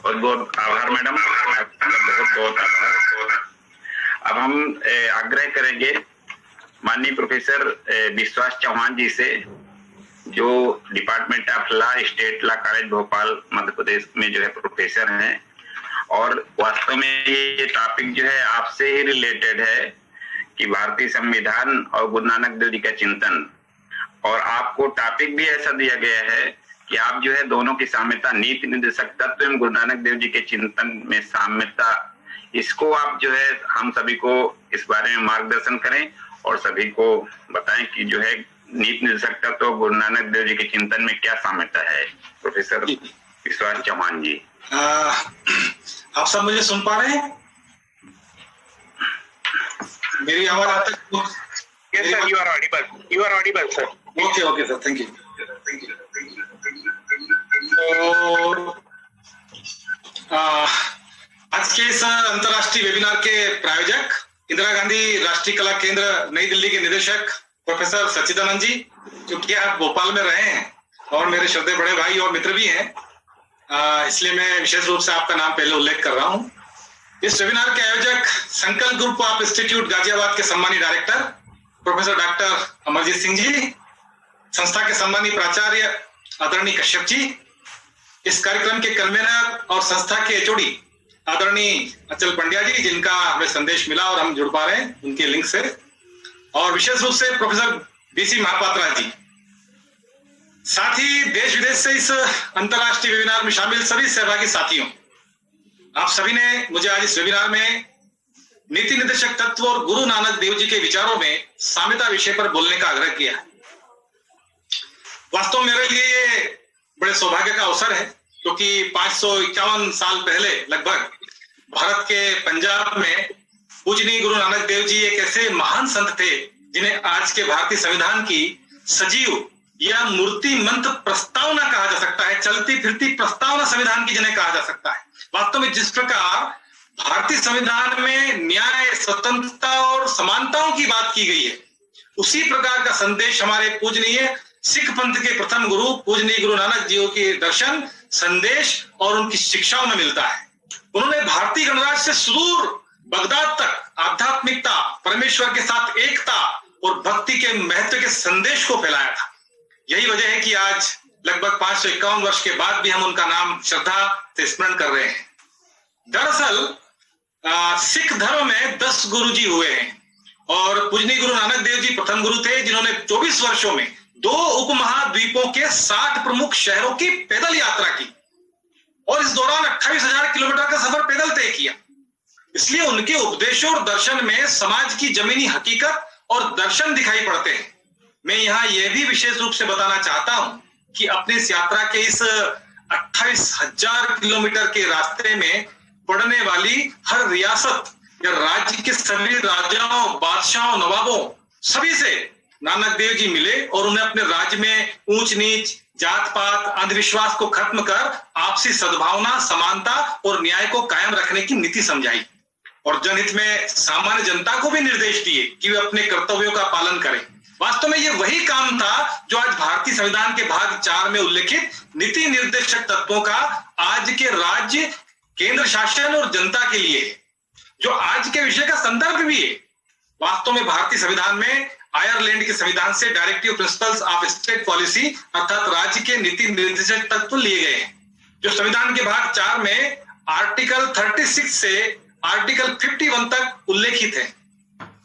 बहुत बहुत आभार मैडम, आपका बहुत बहुत आभार। अब हम आग्रह करेंगे माननीय प्रोफेसर विश्वास चौहान जी से, जो department of law, state law college Bhopal Madhya Pradesh में जो है प्रोफेसर हैं, और वास्तव में ये टॉपिक जो है आपसे ही रिलेटेड है कि भारतीय संविधान और गुरु नानक देव जी का चिंतन। और आपको टॉपिक भी ऐसा दिया गया है कि आप जो है दोनों की साम्यता, नीति निर्देशक तत्व एवं गुरु नानक देव जी के चिंतन में साम्यता, इसको आप जो है हम सभी को इस बारे में मार्गदर्शन करें और सभी को बताएं कि जो है नीति निर्देशक तत्व और गुरु नानक देव जी के चिंतन में क्या साम्यता है। प्रोफेसर विश्वास चौहान जी, आप सब मुझे सुन पा रहे हैं? मेरी आवाज आता है? Yes sir, you are audible. You are audible sir. Okay sir, thank you. तो आज के इस अंतर्राष्ट्रीय वेबिनार के प्रायोजक इंदिरा गांधी राष्ट्रीय कला केंद्र नई दिल्ली के निदेशक प्रोफेसर सच्चिदानंद जी, जो कि आप भोपाल में रहे हैं और मेरे श्रद्धेय बड़े भाई और मित्र भी हैं, इसलिए मैं विशेष रूप से आपका नाम पहले उल्लेख कर रहा हूं। इस वेबिनार के आयोजक संकल्प ग्रुप ऑफ इंस्टीट्यूट गाजियाबाद के सम्मानित director professor doctor Amarjeet Singh ji, संस्था के सम्मानित प्राचार्य आदरणीय कश्यप जी, इस कार्यक्रम के कन्वीनर और संस्था के एचओडी आदरणीय अचल पंड्या जी, जिनका हमें संदेश मिला और हम जुड़ पा रहे हैं उनके लिंक से, और विशेष रूप से प्रोफेसर बीसी महापात्रा जी, साथ ही देश विदेश से इस अंतर्राष्ट्रीय वेबिनार में शामिल सभी सहभागी साथियों, आप सभी ने मुझे आज इस वेबिनार में नीति निर्देशक तत्व और गुरु नानक देव जी के विचारों में साम्यता विषय पर बोलने का आग्रह किया है। वास्तव में मेरे लिए ये बड़े सौभाग्य का अवसर है, क्योंकि 551 साल पहले लगभग भारत के पंजाब में पूजनीय गुरु नानक देव जी एक ऐसे महान संत थे जिन्हें आज के भारतीय संविधान की सजीव या मूर्तिमंत प्रस्तावना कहा जा सकता है, चलती फिरती प्रस्तावना संविधान की जिन्हें कहा जा सकता है। वास्तव में जिस प्रकार भारतीय संविधान में न्याय, स्वतंत्रता और समानताओं की बात की गई है, उसी प्रकार का संदेश हमारे पूजनीय सिख पंथ के प्रथम गुरु पूजनीय गुरु नानक जी के दर्शन, संदेश और उनकी शिक्षाओं में मिलता है। उन्होंने भारतीय गणराज्य से सुदूर बगदाद तक आध्यात्मिकता, परमेश्वर के साथ एकता और भक्ति के महत्व के संदेश को फैलाया था। यही वजह है कि आज लगभग 551 वर्ष के बाद भी हम उनका नाम श्रद्धा से स्मरण कर रहे हैं। दरअसल सिख धर्म में 10 गुरु जी हुए हैं और पूजनीय गुरु नानक देव जी प्रथम गुरु थे, जिन्होंने 24 वर्षों में 2 उपमहाद्वीपों के 60 प्रमुख शहरों की पैदल यात्रा की और इस दौरान 28,000 किलोमीटर का सफर पैदल तय किया। इसलिए उनके उपदेशों और दर्शन में समाज की जमीनी हकीकत और दर्शन दिखाई पड़ते हैं। मैं यहाँ यह भी विशेष रूप से बताना चाहता हूं कि अपनी इस यात्रा के इस 28,000 किलोमीटर के रास्ते में पड़ने वाली हर रियासत या राज्य के सभी राजाओं, बादशाहों, नवाबों, सभी से नानक देव जी मिले और उन्हें अपने राज्य में ऊंच नीच, जात पात, अंधविश्वास को खत्म कर आपसी सद्भावना, समानता और न्याय को कायम रखने की नीति समझाई और जनहित में सामान्य जनता को भी निर्देश दिए कि वे अपने कर्तव्यों का पालन करें। वास्तव में ये वही काम था जो आज भारतीय संविधान के भाग 4 में उल्लेखित नीति निर्देशक तत्वों का आज के राज्य, केंद्र शासन और जनता के लिए है, जो आज के विषय का संदर्भ भी है। वास्तव में भारतीय संविधान में आयरलैंड के संविधान से directive principles of state policy अर्थात राज्य के नीति निर्देशक तत्व लिए गए हैं, जो संविधान के भाग 4 में आर्टिकल 36 से आर्टिकल 51 तक उल्लेखित है।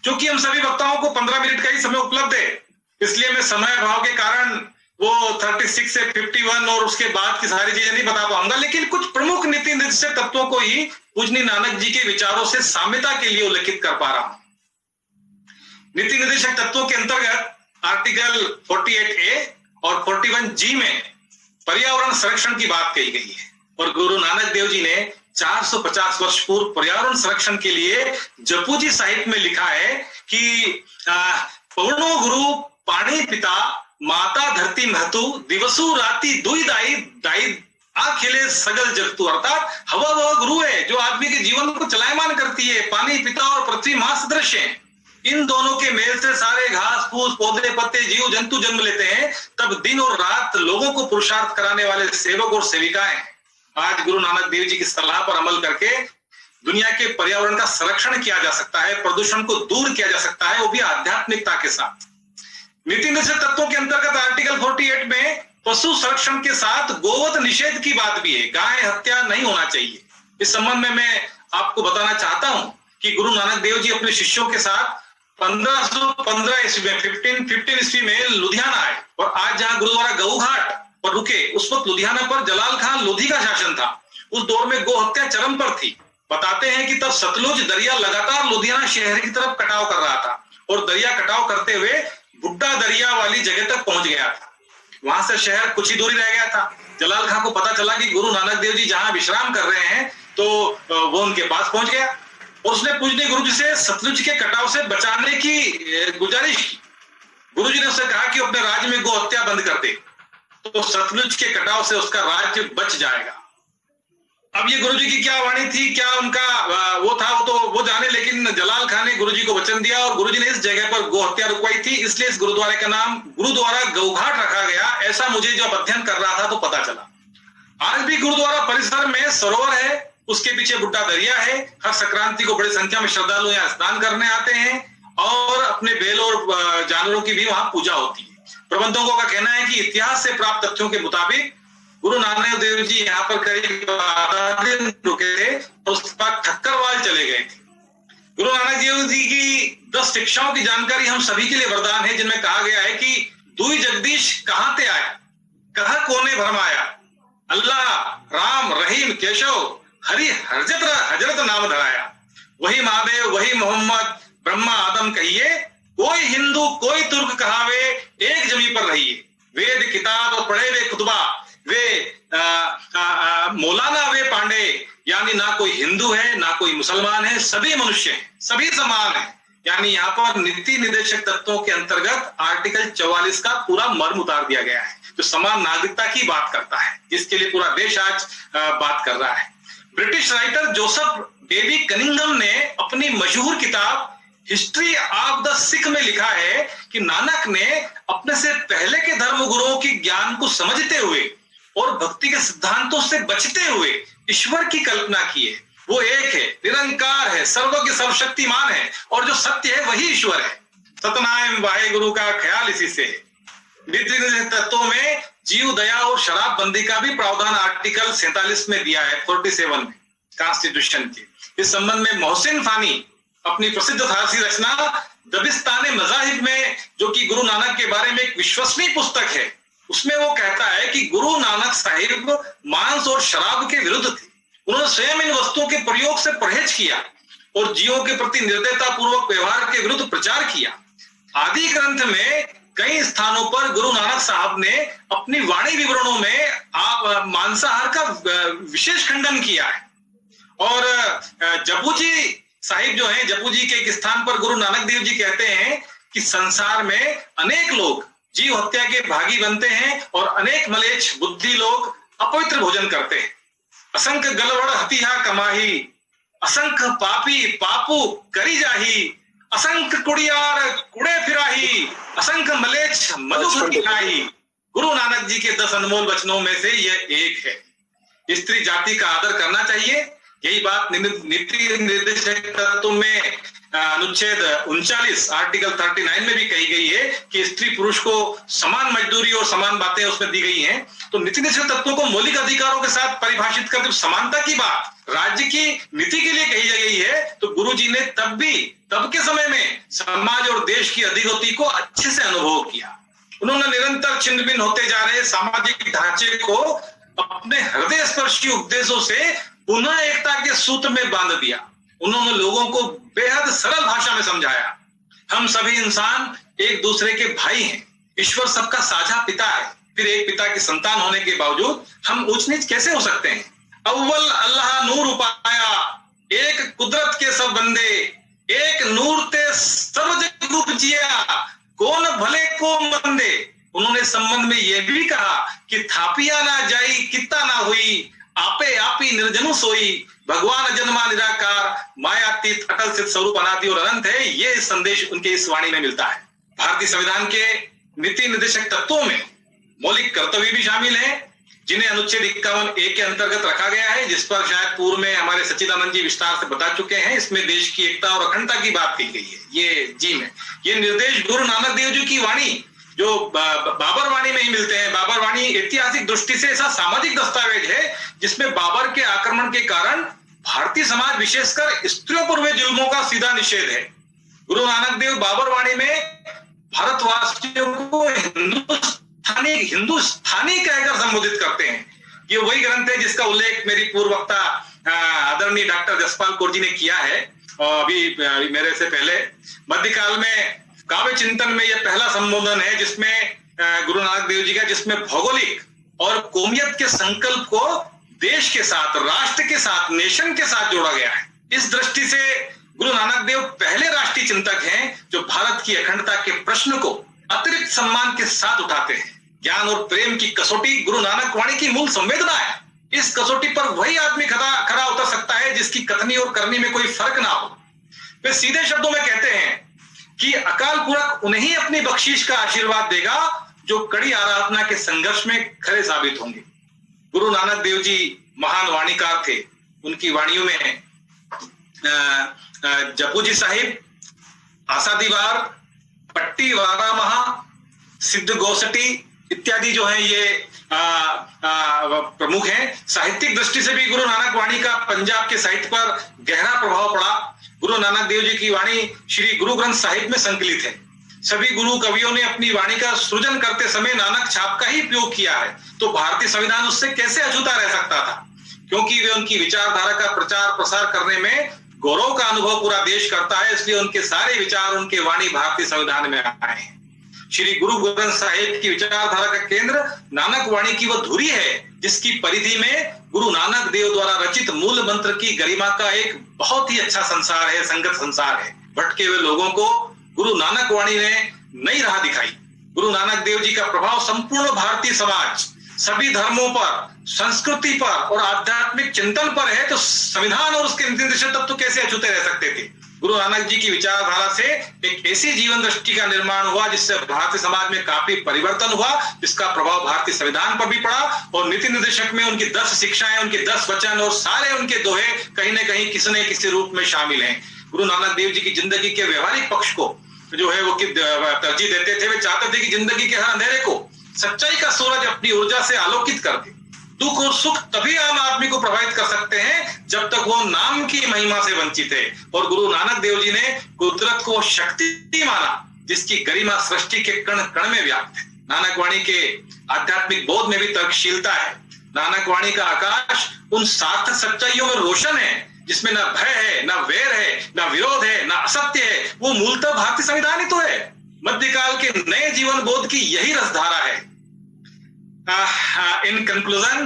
क्योंकि हम सभी वक्ताओं को 15 मिनट का ही समय उपलब्ध है, इसलिए मैं समय अभाव के कारण वो 36 से 51 और उसके बाद की सारी चीजें नहीं बता पाऊंगा, लेकिन कुछ प्रमुख नीति निर्देशक तत्वों को ही पूजनीय नानक जी के विचारों से साम्यता के लिए उल्लेखित कर पा रहा हूं। नीति निर्देशक तत्वों के अंतर्गत आर्टिकल 48A और 41G में पर्यावरण संरक्षण की बात कही गई है और गुरु नानक देव जी ने 450 वर्ष पूर्व पर्यावरण संरक्षण के लिए जपूजी साहित्य में लिखा है कि पवनो गुरु पानी पिता माता धरती महतु दिवसु राति दुई दाई दाई आखिले सगल जगतु, अर्थात हवा वह गुरु है जो आदमी के जीवन को चलायमान करती है। पानी पिता और पृथ्वी मां सदृश है। इन दोनों के मेल से सारे घास फूस, पौधे पत्ते, जीव जंतु जन्म लेते हैं। तब दिन और रात लोगों को पुरुषार्थ कराने वाले सेवक और सेविकाएं आज गुरु नानक देव जी की सलाह पर अमल करके दुनिया के पर्यावरण का संरक्षण किया जा सकता है, प्रदूषण को दूर किया जा सकता है, वो भी आध्यात्मिकता के साथ। नीति निषेध तत्वों के अंतर्गत आर्टिकल 48 में पशु संरक्षण के साथ गोवध निषेध की बात भी है। गाय हत्या नहीं होना चाहिए। इस संबंध में मैं आपको बताना चाहता हूं कि गुरु नानक देव जी अपने शिष्यों के साथ 1515 ईस्वी में 1515 ईस्वी में लुधियाना आए और आज जहां गुरुद्वारा गऊ घाट पर रुके, उस वक्त लुधियाना पर जलाल खान लोधी का शासन था। उस दौर में गौ हत्या चरम पर थी। बताते हैं कि तब सतलुज दरिया लगातार लुधियाना शहर की तरफ कटाव कर रहा था और दरिया कटाव करते हुए बुड्ढा दरिया वाली जगह तक पहुंच गया था। वहां से शहर कुछ ही दूरी रह गया था। जलाल खान को पता चला कि गुरु नानक देव जी जहां विश्राम कर रहे हैं, तो वो उनके पास पहुंच गया। उसने पूजनीय गुरु जी से सतलुज के कटाव से बचाने की गुजारिश की। गुरु जी ने उससे कहा कि अपने राज्य में गौ हत्या बंद कर दे, तो सतलुज के कटाव से उसका राज्य बच जाएगा। अब ये गुरु जी की क्या वाणी थी, क्या उनका वो था, वो जाने, लेकिन जलाल खान ने गुरु जी को वचन दिया और गुरु जी ने इस जगह पर गौ हत्या रुकवाई थी। इसलिए इस गुरुद्वारे का नाम गुरुद्वारा गौघाट रखा गया। ऐसा मुझे जब अध्ययन कर रहा था तो पता चला। आज भी गुरुद्वारा परिसर में सरोवर है, उसके पीछे बुड्ढा दरिया है। हर संक्रांति को बड़ी संख्या में श्रद्धालु यहाँ स्नान करने आते हैं और अपने बैल और जानवरों की भी वहां पूजा होती है। प्रबंधकों का कहना है कि इतिहास से प्राप्त तथ्यों के मुताबिक गुरु नानक देव जी यहाँ पर करीब आधा दिन रुके थे और उसके बाद ठक्करवाल चले गए थे। गुरु नानक देव जी की 10 शिक्षाओं की जानकारी हम सभी के लिए वरदान है, जिनमें कहा गया है कि दुई जगदीश कहां ते आया, कहा कोने भरमाया, अल्लाह राम रहीम केशव हरि हजरत नाम धराया, वही महादेव वही मोहम्मद ब्रह्मा आदम कहिए, कोई हिंदू कोई तुर्क कहावे, एक जमी पर रहिए। वेद किताब पढ़े वे खुतबा, वे मौलाना वे पांडे, यानी ना कोई हिंदू है ना कोई मुसलमान है, सभी मनुष्य हैं, सभी समान हैं। यानी यहाँ पर नीति निर्देशक तत्वों के अंतर्गत आर्टिकल 44 का पूरा मर्म उतार दिया गया है, जो समान नागरिकता की बात करता है, जिसके लिए पूरा देश आज बात कर रहा है। British writer Joseph baby Cunningham ने अपनी मशहूर किताब हिस्ट्री ऑफ द सिख में लिखा है कि नानक ने अपने से पहले के धर्म गुरुओं के ज्ञान को समझते हुए और भक्ति के सिद्धांतों से बचते हुए ईश्वर की कल्पना की है। वो एक है, निरंकार है, सर्वज्ञ सर्वशक्तिमान है और जो सत्य है वही ईश्वर है। सतनाम वाहेगुरु का ख्याल इसी से है। नीति तत्वों में जीव दया और शराब बंदी का भी प्रावधान आर्टिकल 47 में दिया है, 47 में कॉन्स्टिट्यूशन के। इस संबंध में मोहसिन फानी अपनी प्रसिद्ध फारसी रचना दबिस्ताने मजाहिब में, जो कि गुरु नानक के बारे में एक विश्वसनीय पुस्तक है, उसमें वो कहता है कि गुरु नानक साहिब मांस और शराब के विरुद्ध थे। उन्होंने स्वयं इन वस्तुओं के प्रयोग से परहेज किया और जीवों के प्रति निर्दयता पूर्वक व्यवहार के विरुद्ध प्रचार किया। आदि ग्रंथ में कई स्थानों पर गुरु नानक साहब ने अपनी वाणी विवरणों में मांसाहार का विशेष खंडन किया है। और जपू जी साहिब जो है, जपू जी के एक स्थान पर गुरु नानक देव जी कहते हैं कि संसार में अनेक लोग जीव हत्या के भागी बनते हैं और अनेक मलेच्छ बुद्धि लोग अपवित्र भोजन करते हैं। असंख्य गलवड़ हतिहा कमाही, असंख्य पापी पापू करी जाही, असंख्य कुड़ियार कुड़े फिराही, असंख्य मलेच्छ मधुख खिलाई। गुरु नानक जी के 10 अनमोल वचनों में से यह एक है। स्त्री जाति का आदर करना चाहिए। यही बात नीति निर्देशक तत्व में अनुच्छेद 39 आर्टिकल 39 में भी कही गई है कि स्त्री पुरुष को समान मजदूरी और समान बातें उसमें दी गई हैं। तो नीति निर्देशक तत्वों को मौलिक अधिकारों के साथ परिभाषित कर, जब समानता की बात राज्य की नीति के लिए कही गई है, तो गुरु जी ने तब के समय में समाज और देश की अधिगति को अच्छे से अनुभव किया। उन्होंने निरंतर छिन्न भिन्न होते जा रहे सामाजिक ढांचे को अपने हृदय स्पर्शी उपदेशों से पुनः एकता के सूत्र में बांध दिया। उन्होंने लोगों को बेहद सरल भाषा में समझाया, हम सभी इंसान एक दूसरे के भाई हैं, ईश्वर सबका साझा पिता है, फिर एक पिता की संतान होने के बावजूद हम ऊंच नीच कैसे हो सकते हैं। अव्वल अल्लाह नूर उपाया, एक कुदरत के सब बंदे, एक नूर ते सब जग उपजिया, कौन भले को मंदे। उन्होंने संबंध में यह भी कहा कि थापिया ना जाई कित्ता ना हुई, आपे आपी निर्जनु सोई, भगवान अजन्मा निराकार मायातीत अटल सिद्ध स्वरूप अनादि और अनंत है। ये संदेश उनके इस वाणी में मिलता है। भारतीय संविधान के नीति निर्देशक तत्वों में मौलिक कर्तव्य भी शामिल है। जिन्हें अनुच्छेद 51A के अंतर्गत रखा गया है, जिस पर शायद पूर्व में हमारे सच्चिदानंद जी विस्तार से बता चुके हैं। इसमें देश की एकता और अखंडता की बात की गई है। ये जी में ये निर्देश गुरु नानक देव जी की वाणी जो बाबर वाणी में ही मिलते हैं। बाबर वाणी ऐतिहासिक दृष्टि से ऐसा सामाजिक दस्तावेज है जिसमें बाबर के आक्रमण के कारण भारतीय समाज विशेषकर स्त्रियों पर हुए जुल्मों का सीधा निषेध है। गुरु नानक देव बाबर वाणी में भारतवासियों को हिंदुस्तानी कहकर संबोधित करते हैं। ये वही ग्रंथ है जिसका उल्लेख मेरी पूर्व वक्ता आदरणीय डॉक्टर जसपाल कौर जी ने किया है। और अभी मेरे से पहले मध्यकाल में काव्य चिंतन में यह पहला संबोधन है जिसमें गुरु नानक देव जी का, जिसमें भौगोलिक और कौमियत के संकल्प को देश के साथ, राष्ट्र के साथ, नेशन के साथ जोड़ा गया है। इस दृष्टि से गुरु नानक देव पहले राष्ट्रीय चिंतक हैं जो भारत की अखंडता के प्रश्न को अतिरिक्त सम्मान के साथ उठाते हैं। ज्ञान और प्रेम की कसौटी गुरु नानक वाणी की मूल संवेदना है। इस कसौटी पर वही आदमी खरा उतर सकता है जिसकी कथनी और करनी में कोई फर्क ना हो। वे सीधे शब्दों में कहते हैं कि अकाल पुरख उन्हें ही अपनी बख्शीश का आशीर्वाद देगा जो कड़ी आराधना के संघर्ष में खरे साबित होंगे। गुरु नानक देव जी महान वाणीकार थे। उनकी वाणियों में जपूजी साहिब, आशा दीवार, पट्टी वारा महा, सिद्ध गोसटी इत्यादि जो है ये प्रमुख हैं। साहित्यिक दृष्टि से भी गुरु नानक वाणी का पंजाब के साहित्य पर गहरा प्रभाव पड़ा। गुरु नानक देव जी की वाणी श्री गुरु ग्रंथ साहिब में संकलित है। सभी गुरु कवियों ने अपनी वाणी का सृजन करते समय नानक छाप का ही उपयोग किया है, तो भारतीय संविधान उससे कैसे अछूता रह सकता था? क्योंकि वे उनकी विचारधारा का प्रचार प्रसार करने में गौरव का अनुभव पूरा देश करता है, इसलिए उनके सारे विचार, उनके वाणी भारतीय संविधान में आए हैं। श्री गुरु ग्रंथ साहिब की विचारधारा का केंद्र नानक वाणी की वह धुरी है जिसकी परिधि में गुरु नानक देव द्वारा रचित मूल मंत्र की गरिमा का एक बहुत ही अच्छा संसार है, संगत संसार है। भटके हुए लोगों को गुरु नानक वाणी ने नई राह दिखाई। गुरु नानक देव जी का प्रभाव संपूर्ण भारतीय समाज, सभी धर्मों पर, संस्कृति पर और आध्यात्मिक चिंतन पर है, तो संविधान और उसके निर्देशक तत्व कैसे अछूते रह सकते थे? गुरु नानक जी की विचारधारा से एक ऐसी जीवन दृष्टि का निर्माण हुआ जिससे भारतीय समाज में काफी परिवर्तन हुआ, जिसका प्रभाव भारतीय संविधान पर भी पड़ा। और नीति निर्देशक में उनकी 10 शिक्षाएं, उनके 10 वचन और सारे उनके दोहे कहीं न कहीं किसी न किसी रूप में शामिल हैं। गुरु नानक देव जी की जिंदगी के व्यवहारिक पक्ष को जो है वो तरजीह देते थे। वे चाहते थे कि जिंदगी के हर अंधेरे को सच्चाई का सूरज अपनी ऊर्जा से आलोकित कर दे। दुख और सुख तभी आम आदमी को प्रभावित कर सकते हैं जब तक वो नाम की महिमा से वंचित है। और गुरु नानक देव जी ने कुदरत को शक्ति माना जिसकी गरिमा सृष्टि के कण कण में व्याप्त है। नानक वाणी के आध्यात्मिक बोध में भी तर्कशीलता है। नानक वाणी का आकाश उन सार्थक सच्चाइयों में रोशन है जिसमें न भय है, न वैर है, न विरोध है, न असत्य है। वो मूलतः भारतीय संविधान ही तो है। मध्यकाल के नए जीवन बोध की यही रसधारा है। In conclusion,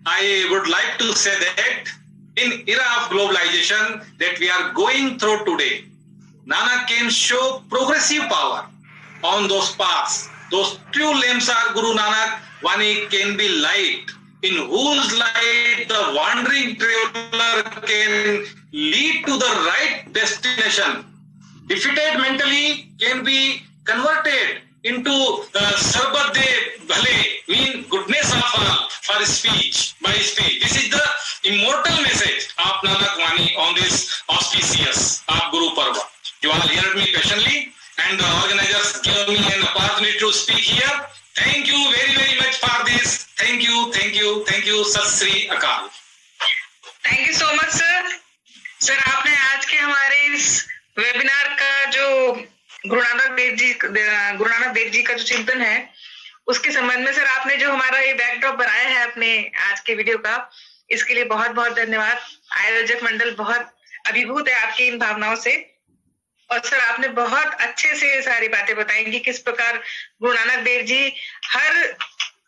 I would like to say that in era of globalization that we are going through today, Nanak can show progressive power on those paths. Those true lamps are Guru Nanak Vani can be light, in whose light the wandering traveler can lead to the right destination. Defeated mentally can be converted into Sarbat de Bhale, mean goodness of all for speech, by speech. This is the immortal message of Nanak Vani on this auspicious of Guru Parva. You all heard me patiently, and the organizers gave me an opportunity to speak here. Thank you very, very much for this. Thank you, thank you, thank you. Sat Sri Akal. Thank you so much, sir. Sir, आपने आज के हमारे इस webinar का जो गुरु नानक देव जी का जो चिंतन है उसके संबंध में सर आपने जो हमारा ये बैकड्रॉप बनाया है अपने आज के वीडियो का, इसके लिए बहुत बहुत धन्यवाद। आयोजक मंडल बहुत अभिभूत है आपकी इन भावनाओं से। और सर आपने बहुत अच्छे से सारी बातें बताई कि किस प्रकार गुरु नानक देव जी हर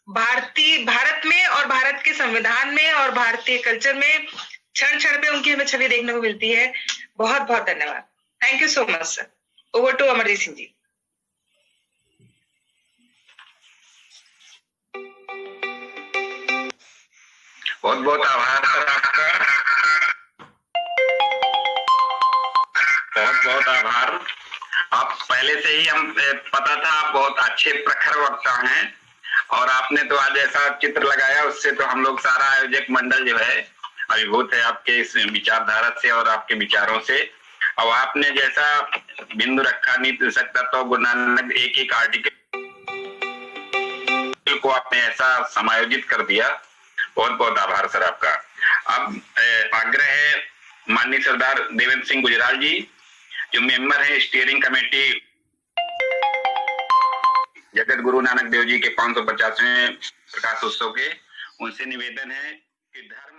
भारत में और भारत के संविधान में और भारतीय कल्चर में क्षण क्षण पे उनकी हमें छवि देखने को मिलती है। बहुत बहुत धन्यवाद। Thank you so much sir. Over to Amarjeet Singh ji. बहुत बहुत आभार सर आपका, बहुत बहुत आभार। आप पहले से ही हम पता था आप बहुत अच्छे प्रखर वक्ता हैं। और आपने तो आज ऐसा चित्र लगाया, उससे तो हम लोग सारा आयोजक मंडल जो है अभिभूत है आपके इस विचारधारा से और आपके विचारों से। और आपने जैसा बिंदु रखा नीति सकता तो गुरु नानक एक एक आर्टिकल को आपने ऐसा समायोजित कर दिया, बहुत बहुत आभार सर आपका। अब आग्रह है माननीय सरदार देवेंद्र सिंह गुजराल जी जो मेंबर है स्टीयरिंग कमेटी जगत गुरु नानक देव जी के 550वें प्रकाश उत्सव के, उनसे निवेदन है कि धर्म